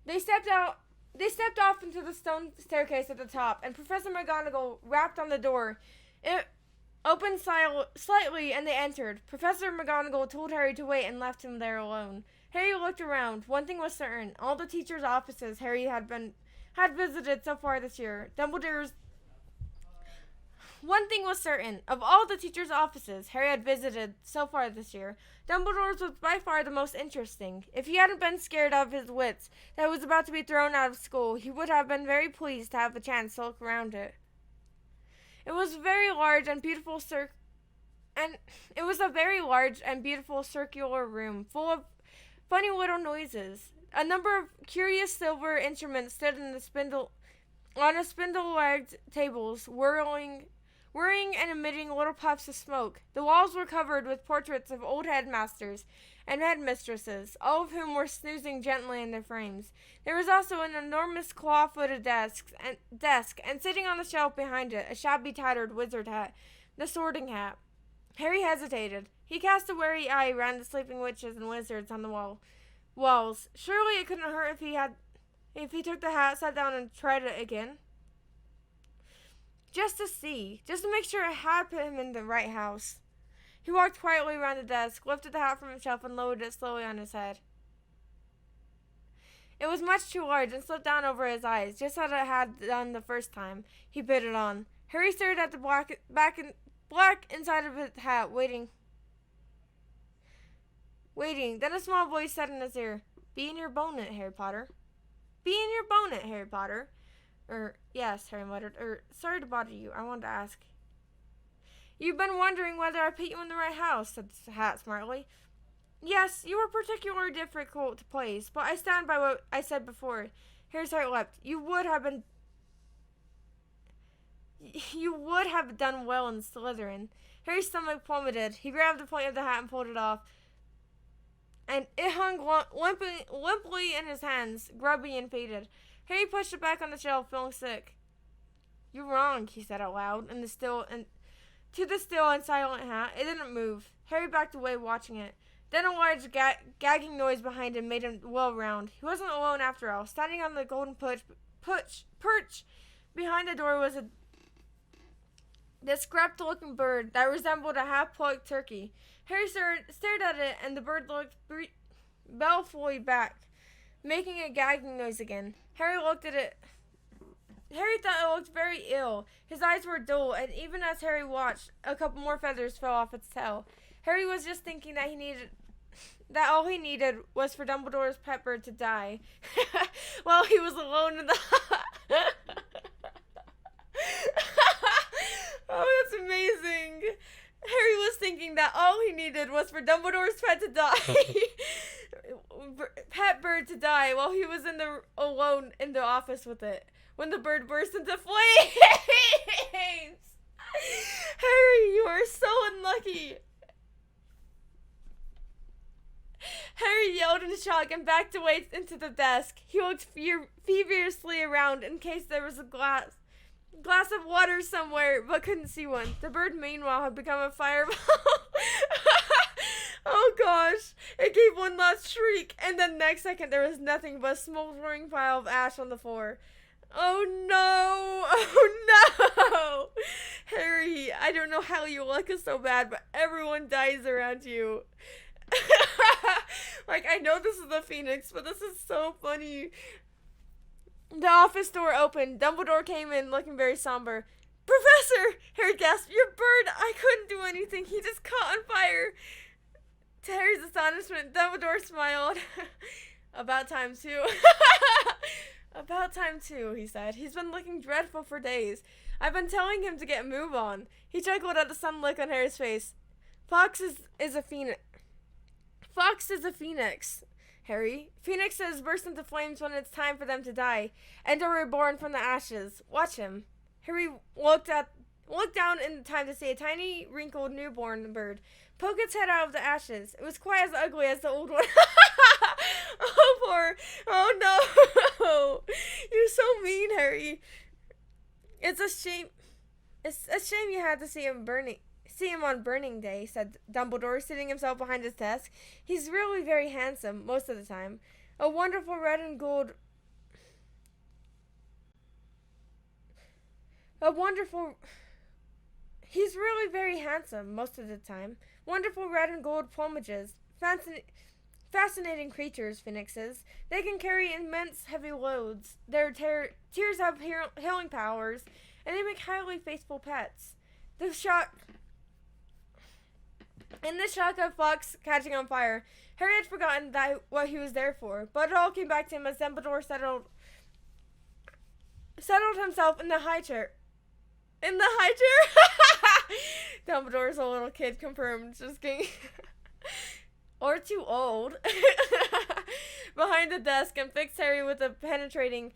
They stepped out. They stepped off into the stone staircase at the top, and Professor McGonagall rapped on the door. It opened slightly, and they entered. Professor McGonagall told Harry to wait and left him there alone. Harry looked around. One thing was certain: all the teachers' offices Harry had visited so far this year, Dumbledore's. One thing was certain: of all the teachers' offices Harry had visited so far this year, Dumbledore's was by far the most interesting. If he hadn't been scared out of his wits that he was about to be thrown out of school, he would have been very pleased to have the chance to look around it. It was a very large and beautiful circular room full of funny little noises. A number of curious silver instruments stood on a spindle-legged tables, whirring and emitting little puffs of smoke. The walls were covered with portraits of old headmasters and headmistresses, all of whom were snoozing gently in their frames. There was also an enormous claw-footed desk, and sitting on the shelf behind it, a shabby, tattered wizard hat, the Sorting Hat. Harry hesitated. He cast a wary eye around the sleeping witches and wizards on the walls. Surely it couldn't hurt if he took the hat, sat down, and tried it again. Just to make sure it had put him in the right house. He walked quietly around the desk, lifted the hat from the shelf, and lowered it slowly on his head. It was much too large and slipped down over his eyes, just as it had done the first time he put it on. Harry stared at the black inside of his hat, waiting. Then a small voice said in his ear, "Be in your bonnet, Harry Potter." "Be in your bonnet, Harry Potter." Yes, Harry muttered. Sorry to bother you. I wanted to ask. "You've been wondering whether I put you in the right house," said the hat smartly. "Yes, you were particularly difficult to place, but I stand by what I said before." Harry's heart leapt. You would have done well in Slytherin." Harry's stomach plummeted. He grabbed the point of the hat and pulled it off, and it hung limply in his hands, grubby and faded. Harry pushed it back on the shelf, feeling sick. "You're wrong," he said out loud, to the still and silent hat. It didn't move. Harry backed away, watching it. Then a large gagging noise behind him made him wheel round. He wasn't alone after all. Standing on the golden perch behind the door was a discreet-looking bird that resembled a half-plucked turkey. Harry stared at it, and the bird looked balefully back, making a gagging noise again. Harry looked at it. Harry thought it looked very ill. His eyes were dull, and even as Harry watched, a couple more feathers fell off its tail. Harry was just thinking that all he needed was for Dumbledore's pet bird to die while he was alone in the Oh, that's amazing. Harry was thinking that all he needed was for Dumbledore's pet bird to die while he was alone in the office with it, when the bird burst into flames. Harry, you are so unlucky. Harry yelled in shock and backed away into the desk. He looked feverishly around in case there was a glass of water somewhere, but couldn't see one. The bird, meanwhile, had become a fireball. Oh gosh. It gave one last shriek, and the next second there was nothing but a smoldering pile of ash on the floor. Oh no! Oh no! Harry, I don't know how your luck is so bad, but everyone dies around you. I know this is the Phoenix, but this is so funny. The office door opened. Dumbledore came in, looking very somber. "Professor!" Harry gasped. "Your bird! I couldn't do anything. He just caught on fire." To Harry's astonishment, Dumbledore smiled. "About time, too." "About time, too," he said. "He's been looking dreadful for days. I've been telling him to get a move on." He chuckled at the sudden look on Harry's face. Fox is a phoenix. Fox is a phoenix, Harry. Phoenixes burst into flames when it's time for them to die, and are reborn from the ashes. Watch him." Harry looked down in time to see a tiny, wrinkled, newborn bird poke its head out of the ashes. It was quite as ugly as the old one. Oh no! You're so mean, Harry. It's a shame you had to see him burning. see him on burning day, said Dumbledore, sitting himself behind his desk. He's really very handsome, most of the time. A wonderful red and gold... He's really very handsome, most of the time. Wonderful red and gold plumages. Fascinating creatures, phoenixes. They can carry immense heavy loads. Their tears have healing powers, and they make highly faithful pets. In the shock of Fawkes catching on fire, Harry had forgotten what he was there for, but it all came back to him as Dumbledore settled himself in the high chair. In the high chair? Dumbledore's a little kid, confirmed. Just kidding. Or too old. Behind the desk and fixed Harry with a penetrating,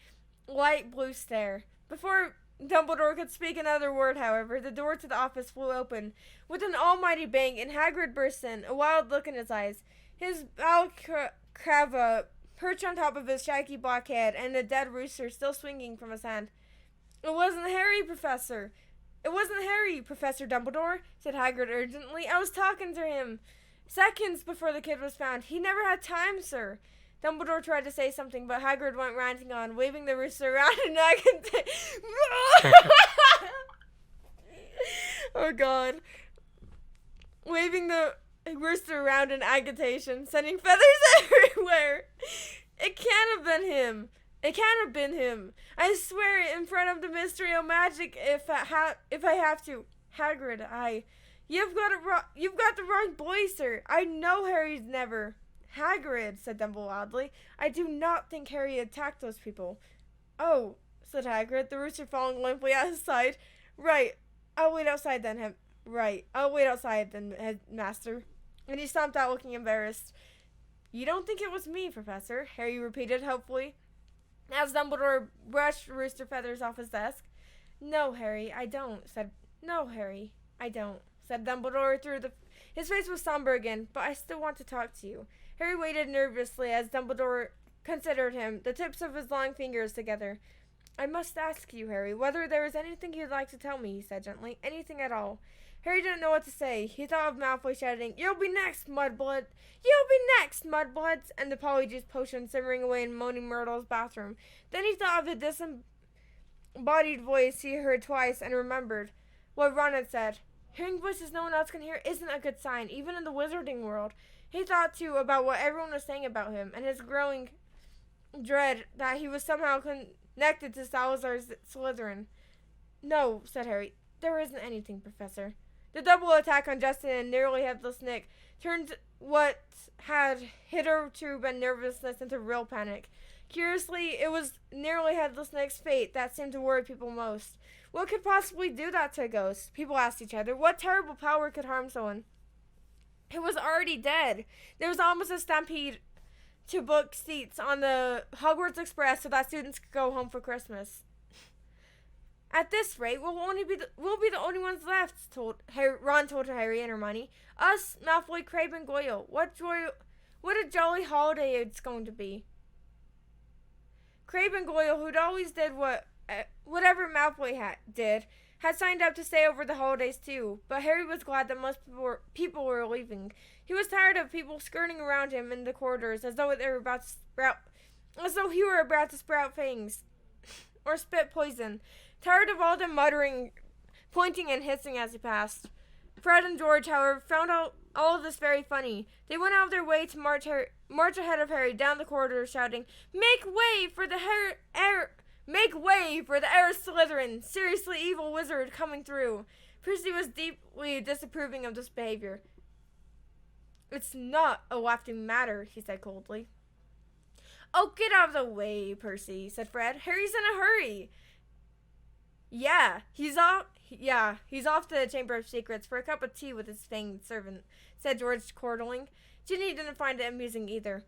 light blue stare. Before Dumbledore could speak another word, however, the door to the office flew open with an almighty bang, and Hagrid burst in, a wild look in his eyes. His balaclava perched on top of his shaggy black head, and a dead rooster still swinging from his hand. It wasn't Harry, Professor. It wasn't Harry, Professor Dumbledore, said Hagrid urgently. I was talking to him. Seconds before the kid was found. He never had time, sir. Dumbledore tried to say something, but Hagrid went ranting on, waving the rooster around in Oh, God. Waving the rooster around in agitation, sending feathers everywhere. It can't have been him. It can't have been him. I swear it in front of the Mystery of Magic if I have to. Hagrid, You've got the wrong boy, sir. I know Harry's never. Hagrid, said Dumbledore loudly. I do not think Harry attacked those people. Oh, said Hagrid, the rooster falling limply at his side. Right. I'll wait outside then, Headmaster. And he stomped out looking embarrassed. You don't think it was me, Professor? Harry repeated hopefully, as Dumbledore brushed rooster feathers off his desk. No, Harry, I don't, said Dumbledore his face was somber again, but I still want to talk to you. Harry waited nervously as Dumbledore considered him, the tips of his long fingers together. I must ask you, Harry, whether there is anything you'd like to tell me, he said gently. Anything at all. Harry didn't know what to say. He thought of Malfoy shouting, You'll be next, Mudblood! You'll be next, Mudbloods! And the Polyjuice potion simmering away in Moaning Myrtle's bathroom. Then he thought of the disembodied voice he heard twice and remembered what Ron had said. Hearing voices no one else can hear isn't a good sign, even in the wizarding world. He thought, too, about what everyone was saying about him, and his growing dread that he was somehow connected to Salazar Slytherin. No, said Harry. There isn't anything, Professor. The double attack on Justin and nearly headless Nick turned what had hitherto been nervousness into real panic. Curiously, it was nearly headless Nick's fate that seemed to worry people most. What could possibly do that to a ghost? People asked each other. What terrible power could harm someone? It was already dead. There was almost a stampede to book seats on the Hogwarts Express so that students could go home for Christmas. At this rate, we'll be the only ones left, Ron told Harry and Hermione. Us, Malfoy, Crabbe, and Goyle. What a jolly holiday it's going to be. Crabbe and Goyle, who'd always did whatever Malfoy did, had signed up to stay over the holidays too, but Harry was glad that most people were leaving. He was tired of people skirting around him in the corridors as though he were about to sprout fangs or spit poison. Tired of all the muttering, pointing, and hissing as he passed. Fred and George, however, found all of this very funny. They went out of their way to march ahead of Harry down the corridor, shouting, Make way for the heir Slytherin, seriously evil wizard coming through. Percy was deeply disapproving of this behavior. It's not a laughing matter, he said coldly. Oh, get out of the way, Percy, said Fred. Harry's in a hurry. He's off to the Chamber of Secrets for a cup of tea with his fanged servant, said George, chortling. Ginny didn't find it amusing either.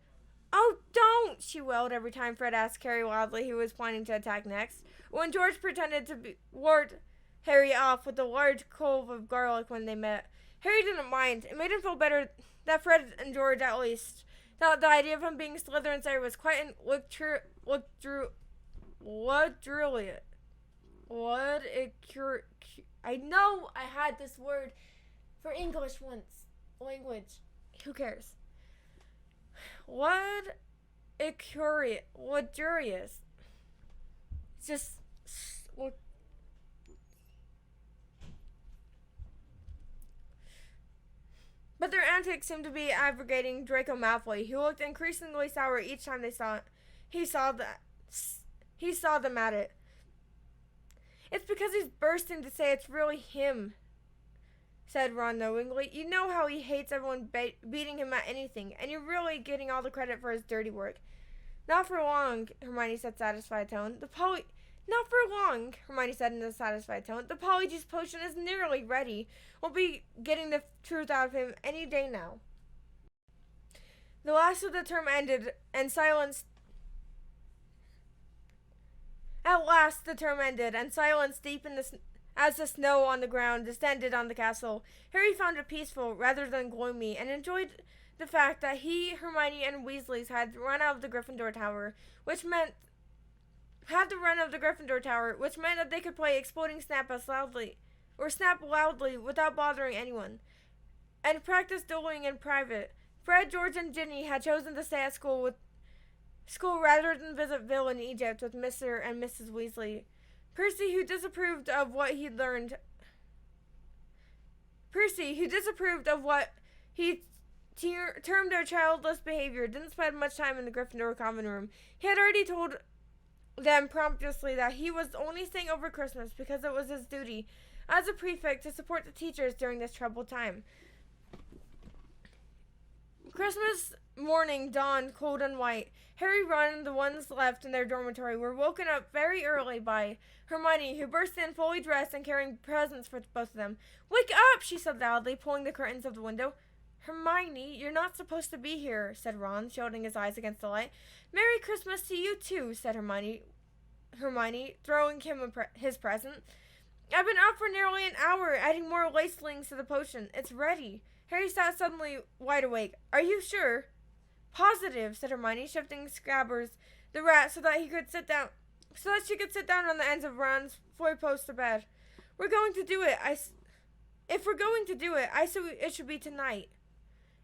Oh, don't, she wailed every time Fred asked Harry wildly who was planning to attack next. When George pretended to ward Harry off with a large clove of garlic when they met, Harry didn't mind. It made him feel better that Fred and George, at least, thought the idea of him being Slytherin's heir was quite I know I had this word For English once. Language. Who cares? What luxurious. Just look. But their antics seemed to be aggravating Draco Malfoy, who looked increasingly sour each time he saw them at it. It's because he's bursting to say it's really him, said Ron knowingly. You know how he hates everyone beating him at anything, and you're really getting all the credit for his dirty work. Not for long, Hermione said, satisfied tone. Not for long, Hermione said in a satisfied tone. The Polyjuice potion is nearly ready. We'll be getting the truth out of him any day now. The last of the term ended, and silence. At last, the term ended, and silence deepened as the snow on the ground descended on the castle. Harry found it peaceful rather than gloomy, and enjoyed the fact that he, Hermione, and Weasleys had run out of the Gryffindor Tower, which meant that they could play Exploding Snap loudly without bothering anyone, and practice dueling in private. Fred, George, and Ginny had chosen to stay at school rather than visit Ville in Egypt with Mr. and Mrs. Weasley. Percy, who disapproved of what he termed their childless behavior, didn't spend much time in the Gryffindor common room. He had already told them promptly that he was only staying over Christmas because it was his duty as a prefect to support the teachers during this troubled time. Christmas morning dawned cold and white. Harry, Ron, and the ones left in their dormitory were woken up very early by Hermione, who burst in fully dressed and carrying presents for both of them. "Wake up!" she said loudly, pulling the curtains of the window. "Hermione, you're not supposed to be here," said Ron, shielding his eyes against the light. "Merry Christmas to you too," said Hermione, throwing him his present. "I've been up for nearly an hour, adding more lacelings to the potion. It's ready." Harry sat suddenly wide awake. "Are you sure?" "Positive," said Hermione, shifting Scabbers the rat so that she could sit down on the ends of Ron's 4-poster bed. If we're going to do it, I say it should be tonight."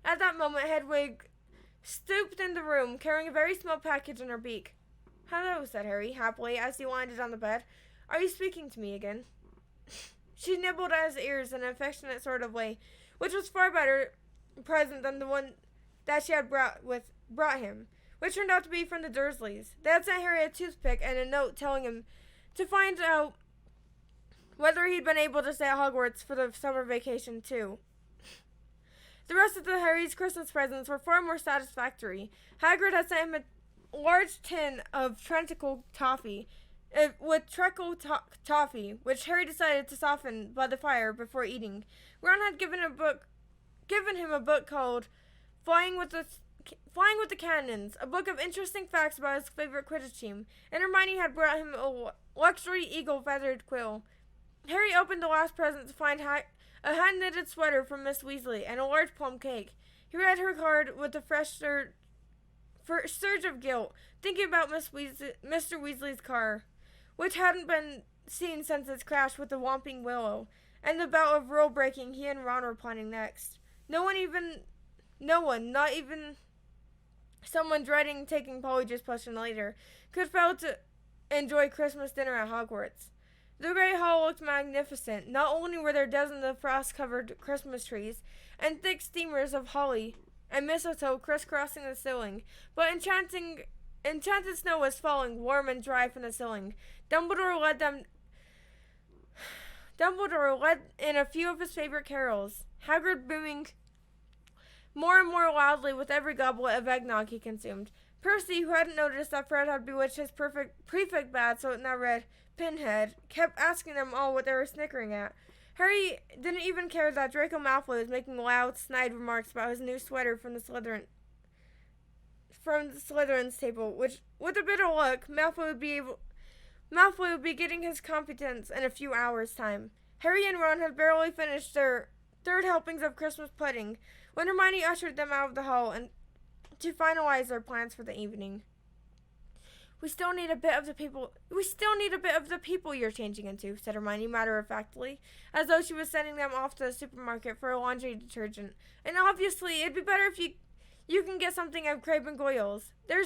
At that moment, Hedwig stooped in the room, carrying a very small package in her beak. "Hello," said Harry, happily, as he landed on the bed. "Are you speaking to me again?" She nibbled at his ears in an affectionate sort of way, which was far better present than the one that she had brought him, which turned out to be from the Dursleys. They had sent Harry a toothpick and a note telling him to find out whether he'd been able to stay at Hogwarts for the summer vacation too. The rest of Harry's Christmas presents were far more satisfactory. Hagrid had sent him a large tin of treacle toffee, which Harry decided to soften by the fire before eating. Ron had given him a book called Flying with the Cannons, a book of interesting facts about his favorite Quidditch team, and Hermione had brought him a luxury eagle-feathered quill. Harry opened the last present to find a hand-knitted sweater from Miss Weasley and a large plum cake. He read her card with a fresh surge of guilt, thinking about Mr. Weasley's car, which hadn't been seen since its crash with the Whomping Willow, and the bout of rule-breaking he and Ron were planning next. No one, not even someone dreading taking Polyjuice Potion later, could fail to enjoy Christmas dinner at Hogwarts. The Great Hall looked magnificent. Not only were there dozens of frost-covered Christmas trees and thick streamers of holly and mistletoe crisscrossing the ceiling, but enchanted snow was falling, warm and dry from the ceiling. Dumbledore led in a few of his favorite carols, Hagrid booming more and more loudly with every goblet of eggnog he consumed. Percy, who hadn't noticed that Fred had bewitched his prefect badge so it now read Pinhead, kept asking them all what they were snickering at. Harry didn't even care that Draco Malfoy was making loud, snide remarks about his new sweater from the Slytherin's table, which, with a bit of luck, Malfoy would be getting his competence in a few hours' time. Harry and Ron had barely finished their third helpings of Christmas pudding when Hermione ushered them out of the hall and to finalize their plans for the evening. We still need a bit of the people. We still need a bit of the people you're changing into," said Hermione matter-of-factly, as though she was sending them off to the supermarket for a laundry detergent. "And obviously, it'd be better if you can get something of Crabbe and Goyle's. They're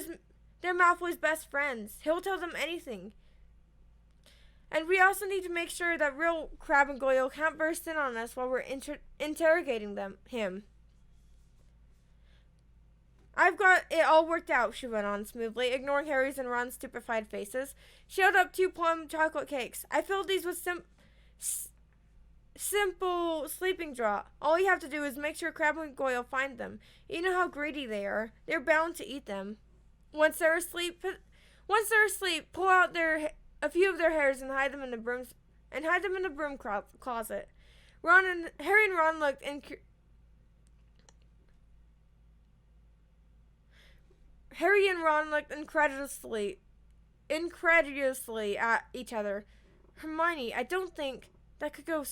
Malfoy's best friends. He'll tell them anything. And we also need to make sure that real Crabbe and Goyle can't burst in on us while we're interrogating him." "I've got it all worked out," she went on smoothly, ignoring Harry's and Ron's stupefied faces. "She held up 2 plum chocolate cakes. I filled these with simple sleeping draught. All you have to do is make sure Crabbe and Goyle find them. You know how greedy they are. They're bound to eat them. Once they're asleep, pull out a few of their hairs and hide them in the broom closet." Harry and Ron looked incredulously at each other. Hermione, I don't think that could go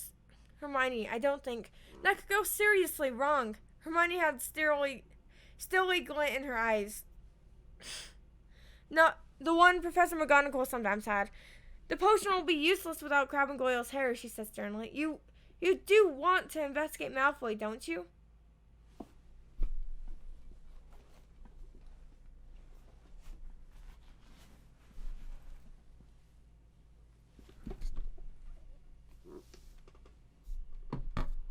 seriously wrong." Hermione had stilly glint in her eyes. "Not the one Professor McGonagall sometimes had. The potion will be useless without Crabbe and Goyle's hair," she said sternly. You do want to investigate Malfoy, don't you?"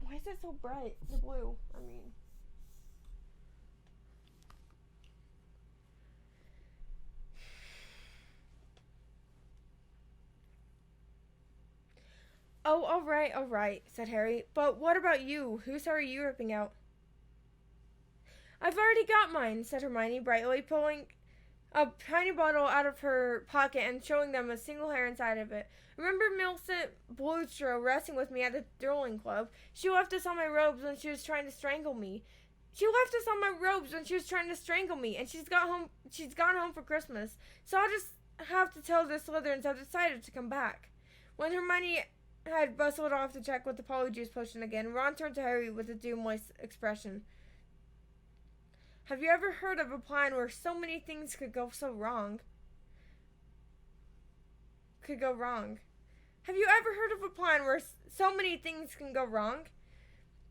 Why is it so bright? The blue, I mean. "Oh, all right," said Harry. "But what about you? Whose hair are you ripping out?" "I've already got mine," said Hermione brightly, pulling a tiny bottle out of her pocket and showing them a single hair inside of it. "Remember Millicent Bluestro wrestling with me at the dueling club? She left us on my robes when she was trying to strangle me. And she's gone home for Christmas. So I'll just have to tell the Slytherins have decided to come back." When Hermione had bustled off to check with the Polyjuice Potion again, Ron turned to Harry with a doom-moist expression. "Have you ever heard of a plan where so many things could go wrong? Have you ever heard of a plan where so many things can go wrong?"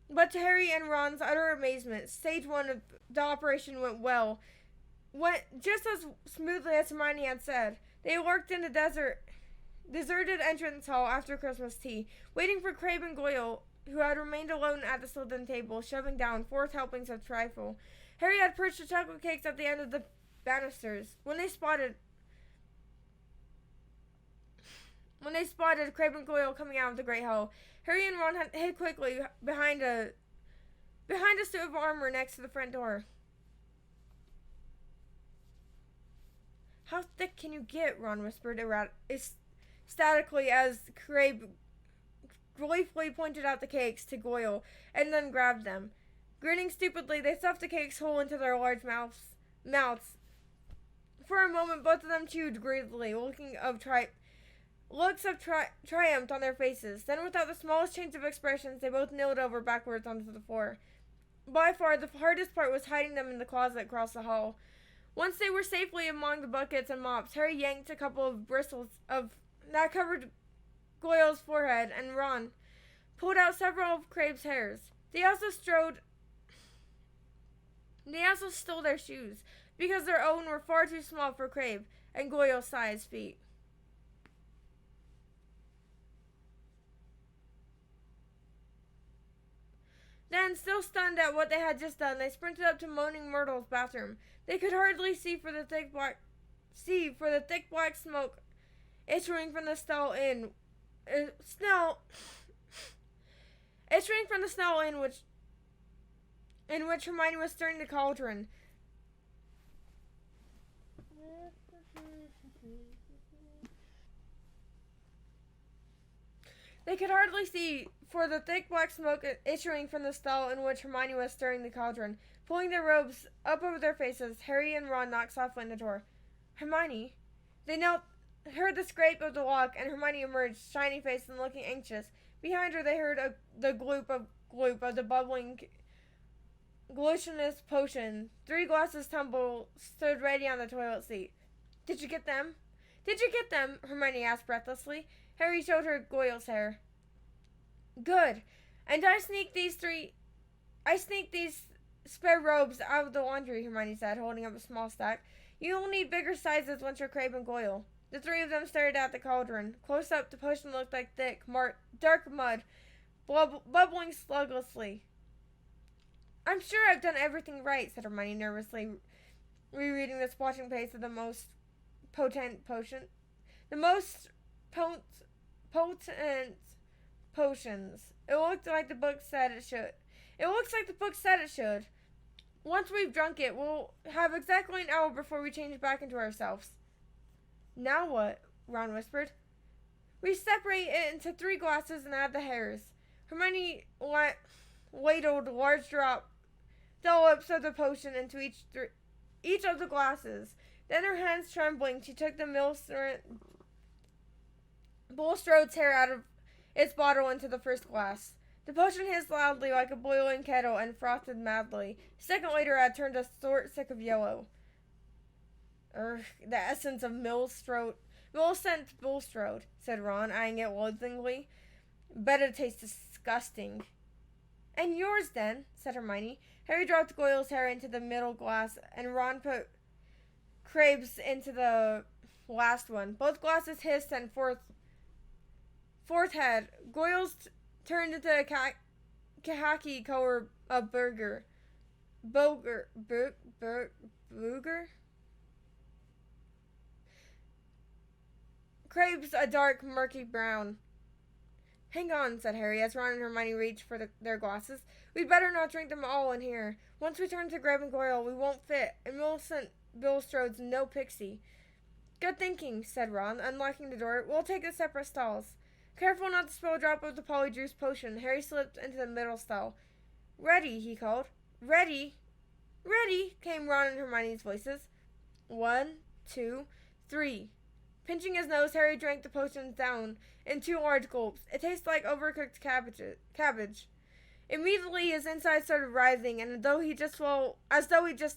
But to Harry and Ron's utter amazement, stage 1 of the operation went just as smoothly as Hermione had said. They lurked in the deserted entrance hall after Christmas tea, waiting for Crabbe and Goyle, who had remained alone at the Slytherin table, shoving down 4 helpings of trifle. Harry had perched the chocolate cakes at the end of the banisters. When they spotted Crabbe and Goyle coming out of the Great Hall, Harry and Ron had hid quickly behind a suit of armor next to the front door. "How thick can you get?" Ron whispered ecstatically as Crabbe gleefully pointed out the cakes to Goyle and then grabbed them. Grinning stupidly, they stuffed the cakes whole into their large mouths. For a moment, both of them chewed greedily, looks of triumph on their faces. Then, without the smallest change of expressions, they both kneeled over backwards onto the floor. By far, the hardest part was hiding them in the closet across the hall. Once they were safely among the buckets and mops, Harry yanked a couple of bristles that covered Goyle's forehead, and Ron pulled out several of Crabbe's hairs. They also stole their shoes, because their own were far too small for Crabbe and Goyle's size feet. Then, still stunned at what they had just done, they sprinted up to Moaning Myrtle's bathroom. They could hardly see for the thick black smoke issuing from the stall in which Hermione was stirring the cauldron. They could hardly see for the thick black smoke issuing from the stall in which Hermione was stirring the cauldron. Pulling their robes up over their faces, Harry and Ron knocked softly on the door. "Hermione?" They heard the scrape of the lock, and Hermione emerged, shiny-faced and looking anxious. Behind her, they heard the gloop of the bubbling, glutinous potion. 3 glasses tumble stood ready on the toilet seat. Did you get them? Did you get them? Hermione asked breathlessly. Harry showed her Goyle's hair. Good. And I sneaked these spare robes out of the laundry, Hermione said, holding up a small stack. You'll need bigger sizes once you're Crabbe and Goyle. The three of them stared at the cauldron. Close up, the potion looked like thick, dark mud, bubbling sluggishly. I'm sure I've done everything right, said Hermione nervously, rereading the splashing pace of the most potent potion. The most potent potions. It looked like the book said it should. It looks like the book said it should. Once we've drunk it, we'll have exactly an hour before we change back into ourselves. Now what? Ron whispered. We separate it into 3 glasses and add the hairs. Hermione ladled large dollops of the potion into each of the glasses. Then, her hands trembling, she took the Bulstrode's hair out of its bottle into the first glass. The potion hissed loudly like a boiling kettle and frothed madly. A second later, it had turned a short stick of yellow. The essence of Millicent Bulstrode, said Ron, eyeing it loathingly. Bet it tastes disgusting. And yours, then, said Hermione. Harry dropped Goyle's hair into the middle glass, and Ron put Crabbe's into the last one. Both glasses hissed and fourth head. Goyle's turned into a khaki color of booger. Crabbe's a dark, murky brown. Hang on, said Harry, as Ron and Hermione reached for their glasses. We'd better not drink them all in here. Once we turn to Crabbe and Goyle, we won't fit, and Millicent Bulstrode's no pixie. Good thinking, said Ron, unlocking the door. We'll take the separate stalls. Careful not to spill a drop of the polyjuice potion. Harry slipped into the middle stall. Ready, he called. Ready? Ready, came Ron and Hermione's voices. 1, 2, 3. Pinching his nose, Harry drank the potions down in 2 large gulps. It tasted like overcooked cabbage. Immediately, his insides started rising, and as though he just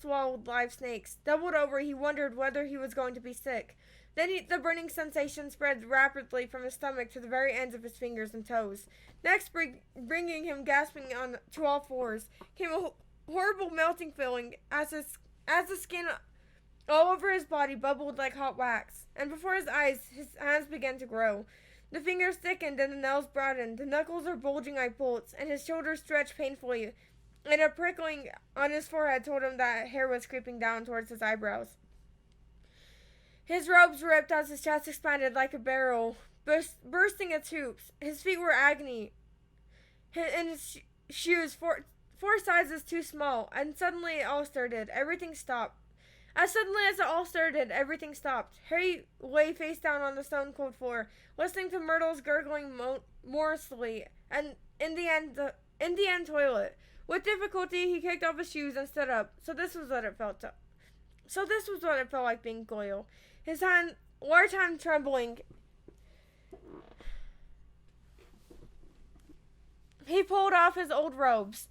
swallowed live snakes. Doubled over, he wondered whether he was going to be sick. Then the burning sensation spread rapidly from his stomach to the very ends of his fingers and toes. Next, bringing him gasping to all fours, came a horrible melting feeling as the skin all over his body bubbled like hot wax, and before his eyes, his hands began to grow. The fingers thickened and the nails broadened, the knuckles were bulging like bolts, and his shoulders stretched painfully, and a prickling on his forehead told him that hair was creeping down towards his eyebrows. His robes ripped as his chest expanded like a barrel, bursting its hoops. His feet were agony, and his shoes four sizes too small, and suddenly it all started. Everything stopped. As suddenly as it all started, everything stopped. Harry lay face down on the stone-cold floor, listening to Myrtle's gurgling morosely, and in the end toilet. With difficulty, he kicked off his shoes and stood up. So this was what it felt like being Goyle. His large hand trembling, he pulled off his old robes,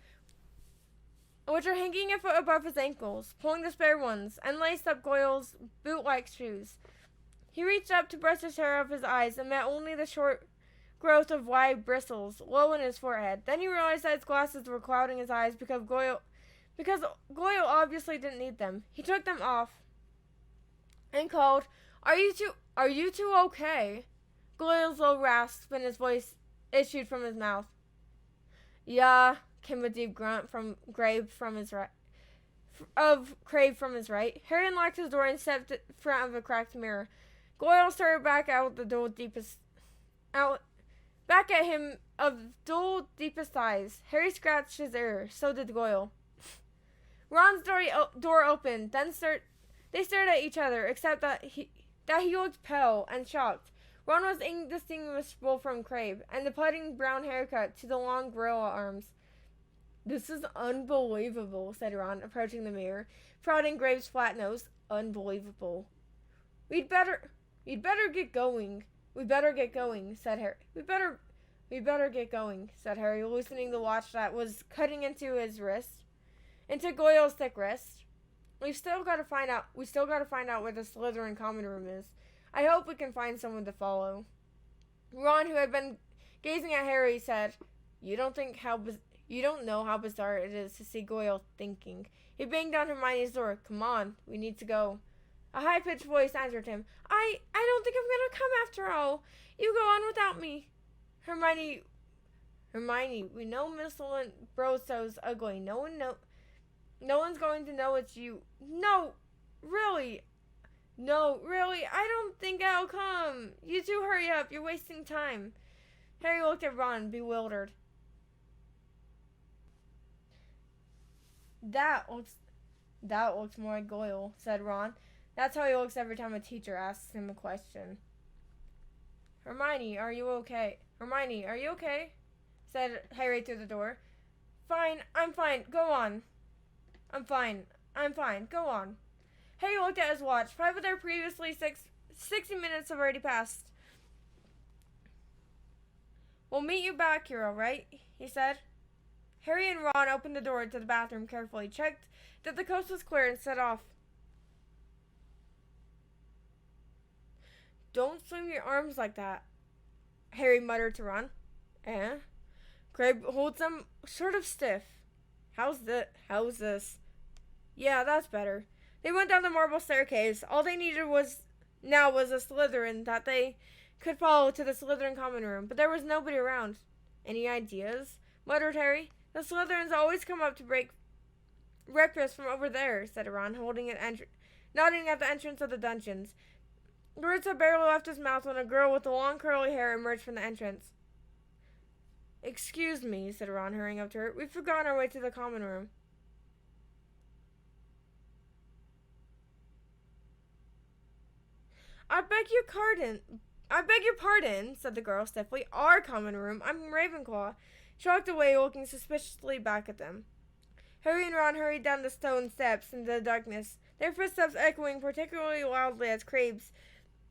which are hanging a foot above his ankles, pulling the spare ones, and laced up Goyle's boot-like shoes. He reached up to brush his hair off his eyes and met only the short growth of wide bristles low in his forehead. Then he realized that his glasses were clouding his eyes because Goyle obviously didn't need them. He took them off and called, Are you two okay? Goyle's low rasp and his voice issued from his mouth. Yeah, came a deep grunt from Crabbe from his right. Harry unlocked his door and stepped in front of a cracked mirror. Goyle started back at him of dull deepest eyes. Harry scratched his ear. So did Goyle. Ron's door opened. Then they stared at each other, except that he looked pale and shocked. Ron was indistinguishable from Crabbe, and the putting brown haircut to the long gorilla arms. This is unbelievable, said Ron, approaching the mirror, prodding Crabbe's flat nose. Unbelievable. We'd better get going. We better get going, said Harry. We better get going, said Harry, loosening the watch that was cutting into Goyle's thick wrist. We still gotta find out where the Slytherin common room is. I hope we can find someone to follow. Ron, who had been gazing at Harry, said, You don't know how bizarre it is to see Goyle thinking. He banged on Hermione's door. Come on, we need to go. A high-pitched voice answered him. I don't think I'm gonna come after all. You go on without me. Hermione, we know Miss Brosow's ugly. No one's going to know it's you. No, really, I don't think I'll come. You two hurry up. You're wasting time. Harry looked at Ron, bewildered. That looks more like Goyle, said Ron. That's how he looks every time a teacher asks him a question. Hermione, are you okay? Said Harry through the door. Fine, I'm fine. Go on. I'm fine. Go on. Harry looked at his watch. 5 of their previously 60 minutes have already passed. We'll meet you back here, all right? He said. Harry and Ron opened the door to the bathroom carefully, checked that the coast was clear, and set off. Don't swing your arms like that, Harry muttered to Ron. Crabbe holds them sort of stiff. How's this? Yeah, that's better. They went down the marble staircase. All they needed was a Slytherin that they could follow to the Slytherin common room, but there was nobody around. Any ideas? Muttered Harry. The Slytherins always come up to break breakfast from over there, said Ron, nodding at the entrance of the dungeons. The words had barely left his mouth when a girl with long curly hair emerged from the entrance. Excuse me, said Ron, hurrying up to her. We've forgotten our way to the common room. I beg your pardon, said the girl stiffly. Our common room. I'm Ravenclaw. She walked away, looking suspiciously back at them. Harry and Ron hurried down the stone steps into the darkness, their footsteps echoing particularly loudly as Crabbe's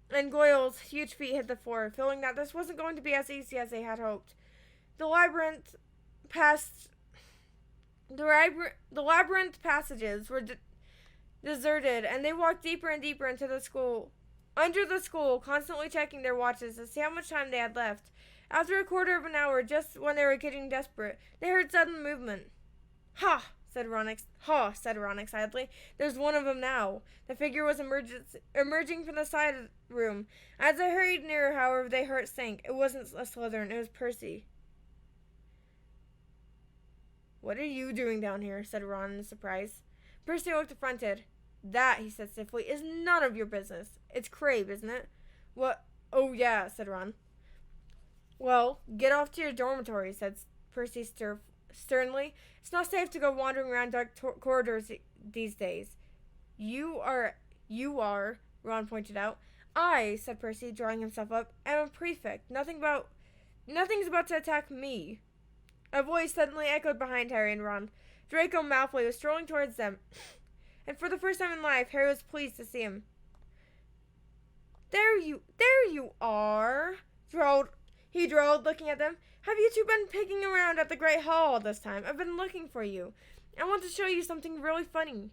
and Goyle's huge feet hit the floor, feeling that this wasn't going to be as easy as they had hoped. The labyrinth passages were deserted, and they walked deeper and deeper into the school. Under the school, constantly checking their watches to see how much time they had left. After a quarter of an hour, just when they were getting desperate, they heard sudden movement. Ha! said Ron excitedly. There's one of them now. The figure was emerging from the side room. As they hurried nearer, however, their hearts sank. It wasn't a Slytherin, it was Percy. What are you doing down here? Said Ron in surprise. Percy looked affronted. That, he said stiffly, is none of your business. It's Crabbe, isn't it? What? Oh, yeah, said Ron. Well, get off to your dormitory, said Percy sternly. It's not safe to go wandering around dark corridors these days. You are, Ron pointed out. I, said Percy, drawing himself up, am a prefect. Nothing's about to attack me. A voice suddenly echoed behind Harry and Ron. Draco Malfoy was strolling towards them, and for the first time in life, Harry was pleased to see him. There you are, he drawled, looking at them. Have you two been picking around at the Great Hall all this time? I've been looking for you. I want to show you something really funny.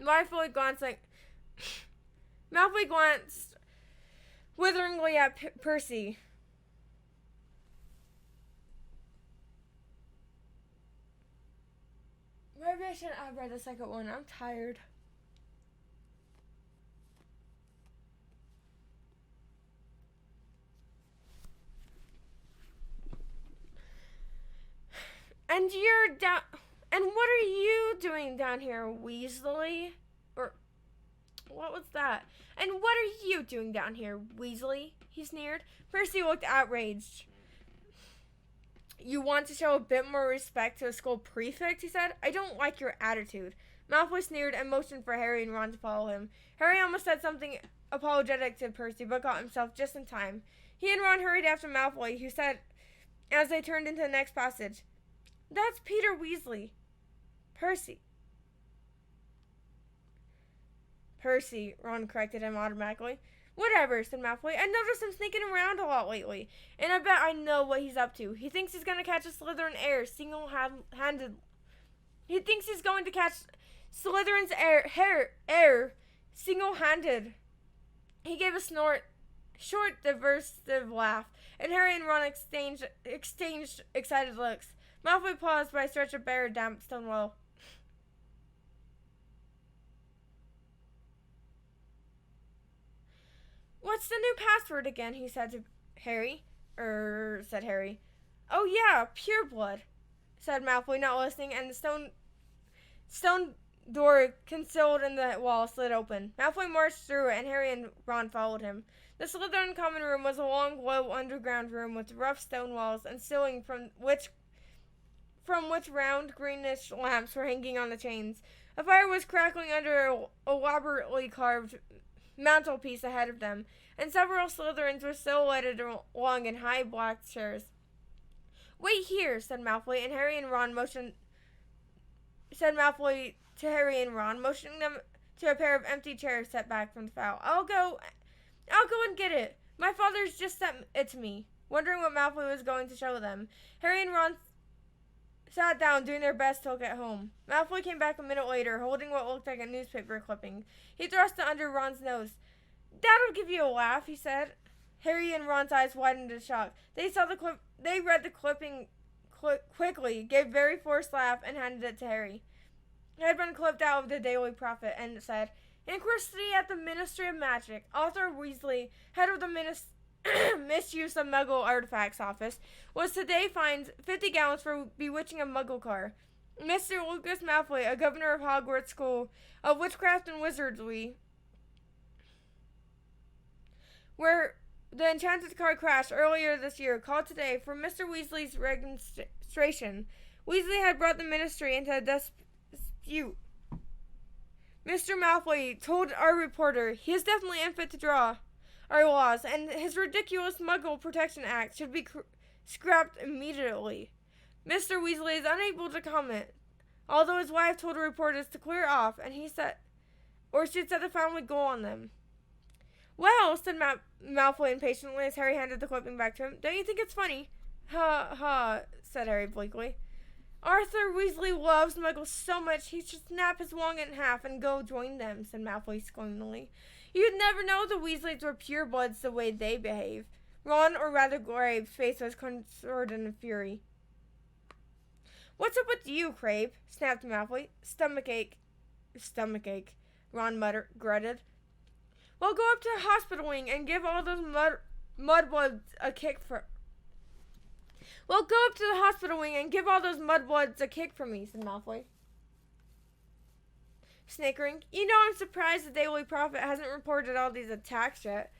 Malfoy glanced witheringly at Percy. Maybe I shouldn't have read the second one. I'm tired. And you're down. And what are you doing down here, Weasley? Or what was that? And what are you doing down here, Weasley? He sneered. Percy looked outraged. You want to show a bit more respect to a school prefect, he said. I don't like your attitude. Malfoy sneered and motioned for Harry and Ron to follow him. Harry almost said something apologetic to Percy, but got himself just in time. He and Ron hurried after Malfoy, who said, as they turned into the next passage, That's Peter Weasley. Percy, Ron corrected him automatically. Whatever, said Malfoy. I noticed him sneaking around a lot lately, and I bet I know what he's up to. He thinks he's going to catch a Slytherin heir single-handed. He thinks he's going to catch Slytherin's heir single-handed. He gave a short, derisive laugh, and Harry and Ron exchanged excited looks. Malfoy paused by a stretch of bare, damp stone wall. What's the new password again? He said to Harry. Said Harry. Oh yeah, pure blood, said Malfoy, not listening, and the stone door concealed in the wall slid open. Malfoy marched through it, and Harry and Ron followed him. The Slytherin common room was a long, low underground room with rough stone walls and ceiling from which round greenish lamps were hanging on the chains. A fire was crackling under an elaborately carved mantelpiece ahead of them, and several Slytherins were silhouetted along in high black chairs. Wait here, said Malfoy, and Harry and Ron motioned. Said Malfoy to Harry and Ron, motioning them to a pair of empty chairs set back from the fowl. I'll go and get it. My father's just sent it to me. Wondering what Malfoy was going to show them, Harry and Ron sat down, doing their best to get home. Malfoy came back a minute later, holding what looked like a newspaper clipping. He thrust it under Ron's nose. That'll give you a laugh, he said. Harry and Ron's eyes widened in shock. They read the clipping quickly, gave a very forced laugh, and handed it to Harry. It had been clipped out of the Daily Prophet, and it said, Inquiry at the Ministry of Magic. Arthur Weasley, head of the Misuse of Muggle Artifacts Office, was today fined 50 gallons for bewitching a Muggle car. Mr. Lucas Malfoy, a governor of Hogwarts School of Witchcraft and Wizardry, where the enchanted car crashed earlier this year, called today for Mr. Weasley's registration. Weasley had brought the ministry into a dispute. Mr. Malfoy told our reporter he is definitely unfit to draw our laws, and his ridiculous Muggle Protection Act should be scrapped immediately. Mr. Weasley is unable to comment, although his wife told reporters to clear off, and she'd set the family goal on them. Well, said Malfoy impatiently as Harry handed the clipping back to him, don't you think it's funny? Ha ha, said Harry bleakly. Arthur Weasley loves Muggles so much he should snap his wand in half and go join them, said Malfoy scornfully. You'd never know the Weasleys were purebloods the way they behave. Ron, or rather Grave's face was contorted in fury. What's up with you, Crabbe? Snapped Malfoy. Stomachache, Ron grunted. Well, go up to the hospital wing and give all those mudbloods a kick for... Well, go up to the hospital wing and give all those mudbloods a kick for me, said Malfoy. Snickering. You know, I'm surprised the Daily Prophet hasn't reported all these attacks yet.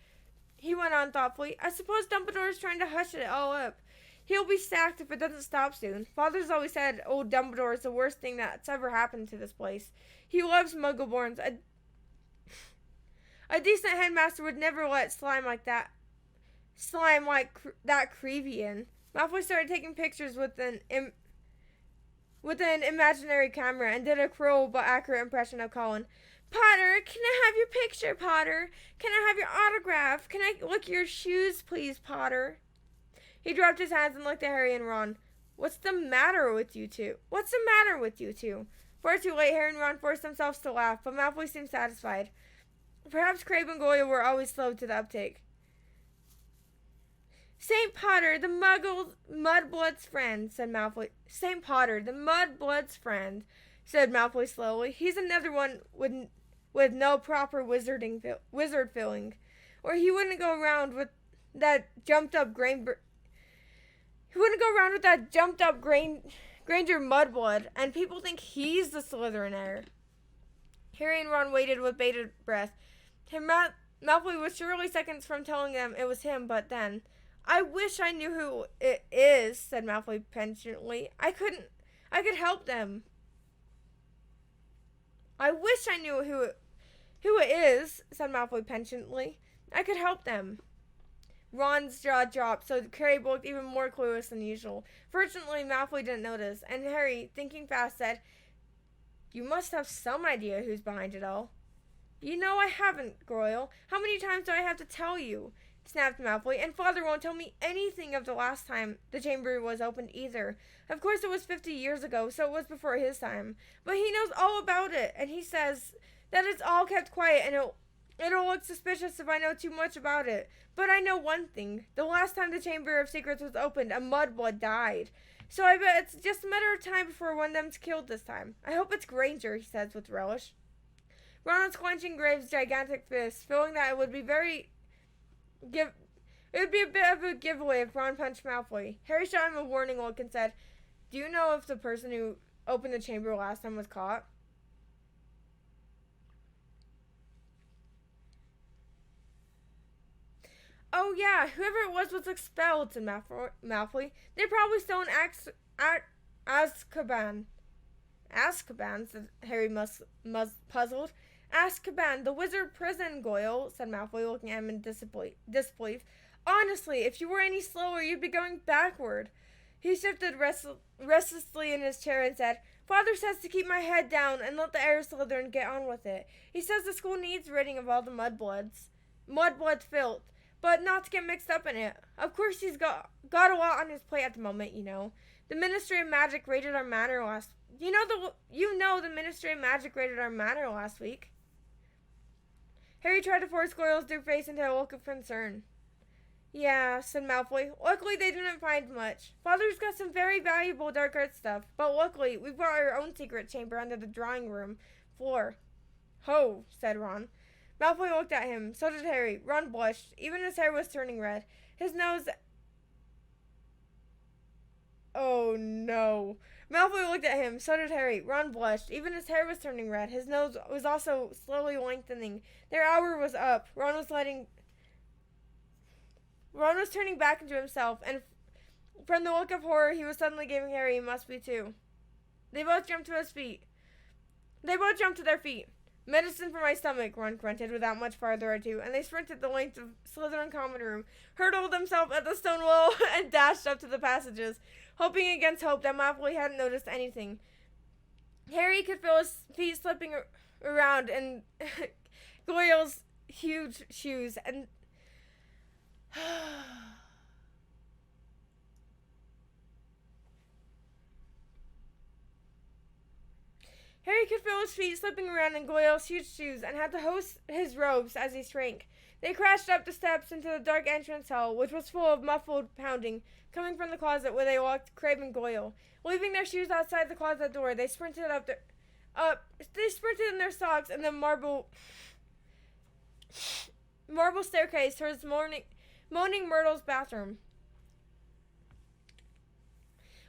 He went on thoughtfully. I suppose Dumbledore's trying to hush it all up. He'll be sacked if it doesn't stop soon. Father's always said old Dumbledore is the worst thing that's ever happened to this place. He loves Muggleborns. A decent headmaster would never let slime like that creep in. Malfoy started taking pictures with an imaginary camera and did a cruel but accurate impression of Colin. Potter, can I have your picture, Potter? Can I have your autograph? Can I lick your shoes, please, Potter? He dropped his hands and looked at Harry and Ron. What's the matter with you two? Far too late, Harry and Ron forced themselves to laugh, but Malfoy seemed satisfied. Perhaps Crabbe and Goyle were always slow to the uptake. St. Potter, the Mudblood's friend, said Malfoy. St. Potter, the Mudblood's friend, said Malfoy slowly. He's another one with no proper wizard feeling, or he wouldn't go around with that jumped up Granger Mudblood, and people think he's the Slytherin heir. Harry and Ron waited with bated breath. Malfoy was surely seconds from telling them it was him, but then, I wish I knew who it is, said Malfoy petulantly. I could help them. I wish I knew who it is, said Malfoy petulantly. I could help them. Ron's jaw dropped, so Crabbe looked even more clueless than usual. Fortunately, Malfoy didn't notice, and Harry, thinking fast, said, You must have some idea who's behind it all. You know I haven't, Goyle. How many times do I have to tell you? snapped Malfoy, and Father won't tell me anything of the last time the chamber was opened either. Of course, it was 50 years ago, so it was before his time. But he knows all about it, and he says that it's all kept quiet, and it'll look suspicious if I know too much about it. But I know one thing. The last time the Chamber of Secrets was opened, a mudblood died. So I bet it's just a matter of time before one of them's killed this time. I hope it's Granger, he says with relish. Ron was clenching Graves' gigantic fist, feeling that it would be a bit of a giveaway if Ron punched Malfoy. Harry shot him a warning look and said, "Do you know if the person who opened the chamber last time was caught?" "Oh yeah, whoever it was expelled," said Malfoy. "They're probably still in Azkaban." "Azkaban," said Harry, puzzled. "Azkaban, the wizard prison, Goyle," said Malfoy, looking at him in disbelief. "Honestly, if you were any slower, you'd be going backward." He shifted restlessly in his chair and said, "Father says to keep my head down and let the heir Slytherin get on with it. He says the school needs ridding of all the mudblood filth, but not to get mixed up in it. Of course, he's got a lot on his plate at the moment, you know. The Ministry of Magic raided our manor last. The Ministry of Magic raided our manor last week." Harry tried to force Goyle's dear face into a look of concern. "Yeah," said Malfoy. "Luckily, they didn't find much. Father's got some very valuable dark art stuff, but luckily, we've got our own secret chamber under the drawing room floor." "Ho," said Ron. Malfoy looked at him. So did Harry. Ron blushed. Even his hair was turning red. His nose... Oh, no. Malfoy looked at him. So did Harry. Ron blushed. Even his hair was turning red. His nose was also slowly lengthening. Their hour was up. Ron was turning back into himself, and from the look of horror he was suddenly giving Harry, he must be too. They both jumped to their feet. "Medicine for my stomach," Ron grunted without much farther ado, and they sprinted the length of Slytherin common room, hurled themselves at the stone wall, and dashed up to the passages, hoping against hope that Malfoy hadn't noticed anything. Harry could feel his feet slipping around in Goyle's huge shoes, and Harry could feel his feet slipping around in Goyle's huge shoes and had to hoist his robes as he shrank. They crashed up the steps into the dark entrance hall, which was full of muffled pounding, coming from the closet where they locked Crabbe and Goyle. Leaving their shoes outside the closet door, they sprinted they sprinted in their socks and the marble staircase towards Moaning Myrtle's bathroom.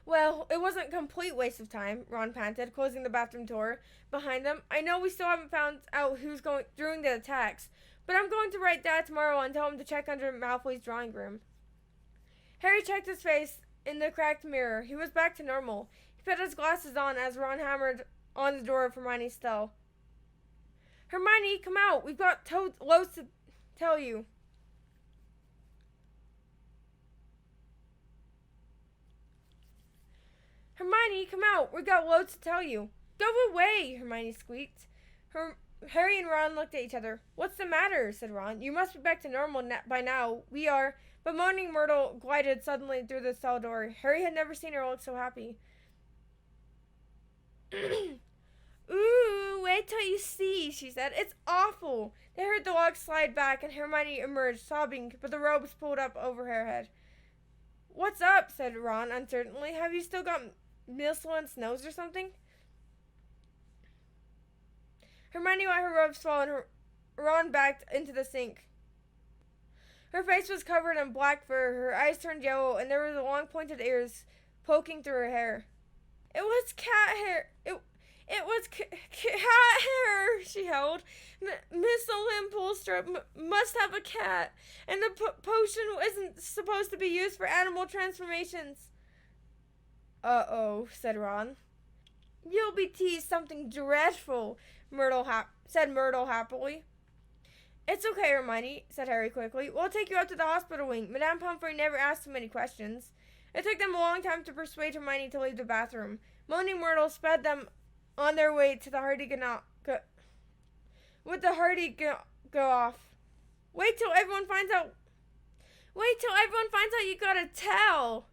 "Well, it wasn't a complete waste of time," Ron panted, closing the bathroom door behind them. "I know we still haven't found out who's doing the attacks, but I'm going to write Dad tomorrow and tell him to check under Malfoy's drawing room." Harry checked his face in the cracked mirror. He was back to normal. He put his glasses on as Ron hammered on the door of Hermione's cell. "Hermione, come out! We've got loads to tell you." "Hermione, come out! We've got loads to tell you." "Go away!" Hermione squeaked. Harry and Ron looked at each other. "What's the matter?" said Ron. "You must be back to normal by now. We are." But Moaning Myrtle glided suddenly through the cell door. Harry had never seen her look so happy. "Ooh, wait till you see," she said. "It's awful." They heard the log slide back and Hermione emerged, sobbing, but the robes pulled up over her head. "What's up?" said Ron uncertainly. "Have you still got Mistlan's nose or something?" Hermione let her robes fall and Ron backed into the sink. Her face was covered in black fur, her eyes turned yellow, and there were long pointed ears poking through her hair. "It was cat hair. It was cat hair," she howled. "Miss Olympolstra must have a cat, and the potion isn't supposed to be used for animal transformations." "Uh-oh," said Ron. "You'll be teased something dreadful," said Myrtle happily. "It's okay, Hermione," said Harry quickly. "We'll take you out to the hospital wing. Madame Pomfrey never asked too many questions." It took them a long time to persuade Hermione to leave the bathroom. Moaning Myrtle sped them on their way to the go off. "Wait till everyone finds out Wait till everyone finds out you got a towel.